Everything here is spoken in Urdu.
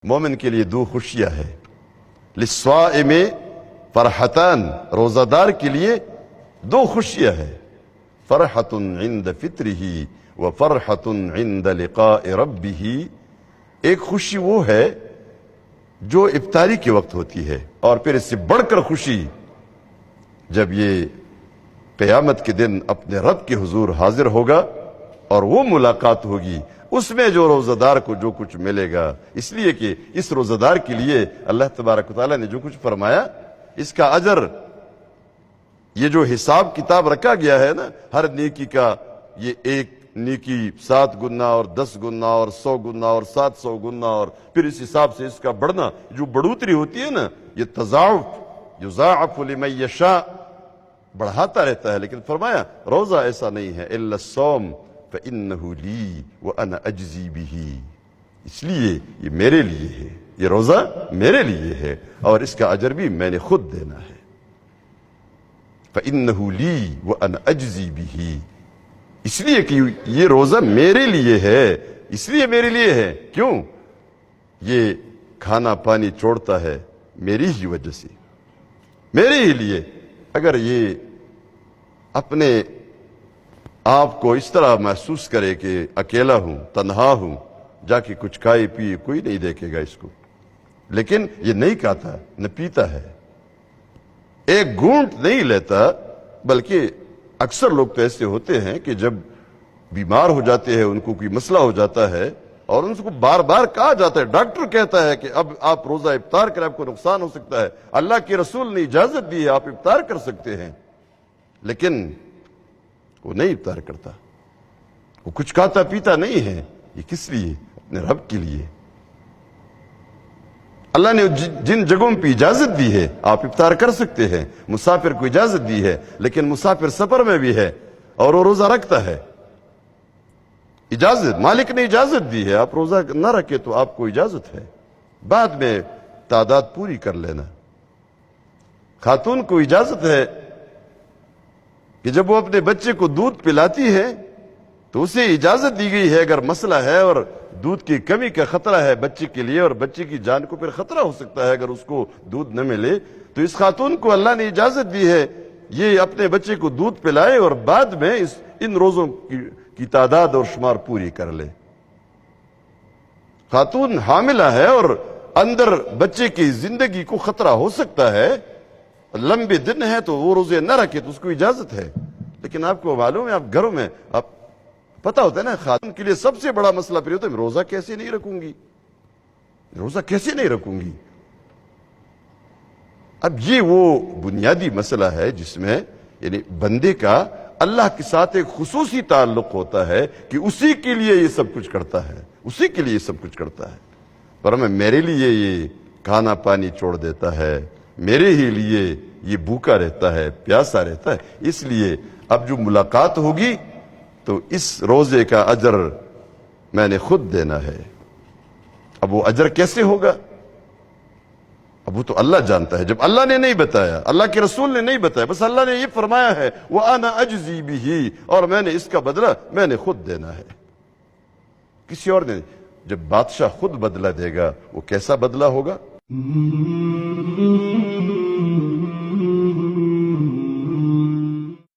مومن کے لیے دو خوشیاں ہیں، للصائم فرحتان، روزہ دار کے لیے دو خوشیاں ہیں، فرحۃ عند فطرہ وفرحۃ عند لقاء ربہ۔ ایک خوشی وہ ہے جو افطاری کے وقت ہوتی ہے، اور پھر اس سے بڑھ کر خوشی جب یہ قیامت کے دن اپنے رب کے حضور حاضر ہوگا اور وہ ملاقات ہوگی، اس میں جو روزہ دار کو جو کچھ ملے گا۔ اس لیے کہ اس روزہ دار کے لیے اللہ تبارک و تعالیٰ نے جو کچھ فرمایا، اس کا اجر، یہ جو حساب کتاب رکھا گیا ہے نا، ہر نیکی کا، یہ ایک نیکی 7 گنا اور 10 گنا اور 100 گنا اور 700 گنا، اور پھر اس حساب سے اس کا بڑھنا، جو بڑھوتری ہوتی ہے نا، یہ تضاعف، یضاعف لمن یشاء، بڑھاتا رہتا ہے۔ لیکن فرمایا روزہ ایسا نہیں ہے، الا الصوم فانہ لی وانا اجزی بہ، اس لیے یہ میرے لیے ہے، یہ روزہ میرے لیے ہے اور اس کا اجر بھی میں نے خود دینا ہے۔ فانہ لی وانا اجزی بہ، اس لیے کہ یہ روزہ میرے لیے ہے، اس لیے میرے لیے ہے، کیوں؟ یہ کھانا پانی چھوڑتا ہے میری ہی وجہ سے، میرے ہی لیے۔ اگر یہ اپنے آپ کو اس طرح محسوس کرے کہ اکیلا ہوں، تنہا ہوں، جا کے کچھ کھائے پیے، کوئی نہیں دیکھے گا اس کو، لیکن یہ نہیں کھاتا نہ پیتا ہے، ایک گھونٹ نہیں لیتا، بلکہ اکثر لوگ تو ایسے ہوتے ہیں کہ جب بیمار ہو جاتے ہیں، ان کو کوئی مسئلہ ہو جاتا ہے اور ان کو بار بار کہا جاتا ہے، ڈاکٹر کہتا ہے کہ اب آپ روزہ افطار کریں، آپ کو نقصان ہو سکتا ہے، اللہ کے رسول نے اجازت دی ہے، آپ افطار کر سکتے ہیں، لیکن وہ نہیں افطار کرتا، وہ کچھ کھاتا پیتا نہیں ہے۔ یہ کس لیے؟ اپنے رب کے لیے۔ اللہ نے جن جگہوں پہ اجازت دی ہے آپ افطار کر سکتے ہیں، مسافر کو اجازت دی ہے، لیکن مسافر سفر میں بھی ہے اور وہ روزہ رکھتا ہے، اجازت مالک نے اجازت دی ہے، آپ روزہ نہ رکھے تو آپ کو اجازت ہے، بعد میں تعداد پوری کر لینا۔ خاتون کو اجازت ہے کہ جب وہ اپنے بچے کو دودھ پلاتی ہے تو اسے اجازت دی گئی ہے، اگر مسئلہ ہے اور دودھ کی کمی کا خطرہ ہے بچے کے لیے اور بچے کی جان کو پھر خطرہ ہو سکتا ہے اگر اس کو دودھ نہ ملے، تو اس خاتون کو اللہ نے اجازت دی ہے یہ اپنے بچے کو دودھ پلائے اور بعد میں ان روزوں کی تعداد اور شمار پوری کر لے۔ خاتون حاملہ ہے اور اندر بچے کی زندگی کو خطرہ ہو سکتا ہے، لمبے دن ہے تو وہ روزے نہ رکھے تو اس کو اجازت ہے، لیکن آپ کو معلوم ہے آپ گھروں میں آپ پتہ ہوتا ہے نا، خاتون کے لیے سب سے بڑا مسئلہ پھر ہوتا ہے روزہ کیسے نہیں رکھوں گی، روزہ کیسے نہیں رکھوں گی۔ اب یہ وہ بنیادی مسئلہ ہے جس میں یعنی بندے کا اللہ کے ساتھ ایک خصوصی تعلق ہوتا ہے کہ اسی کے لیے یہ سب کچھ کرتا ہے، اسی کے لیے یہ سب کچھ کرتا ہے، پر میں میرے لیے یہ کھانا پانی چھوڑ دیتا ہے، میرے ہی لیے یہ بھوکا رہتا ہے، پیاسا رہتا ہے، اس لیے اب جو ملاقات ہوگی تو اس روزے کا اجر میں نے خود دینا ہے۔ اب وہ اجر کیسے ہوگا؟ اب وہ تو اللہ جانتا ہے، جب اللہ نے نہیں بتایا، اللہ کے رسول نے نہیں بتایا، بس اللہ نے یہ فرمایا ہے وَأَنَا أَجْزِي بِهِ، اور میں نے اس کا بدلہ میں نے خود دینا ہے، کسی اور نے۔ جب بادشاہ خود بدلہ دے گا وہ کیسا بدلہ ہوگا؟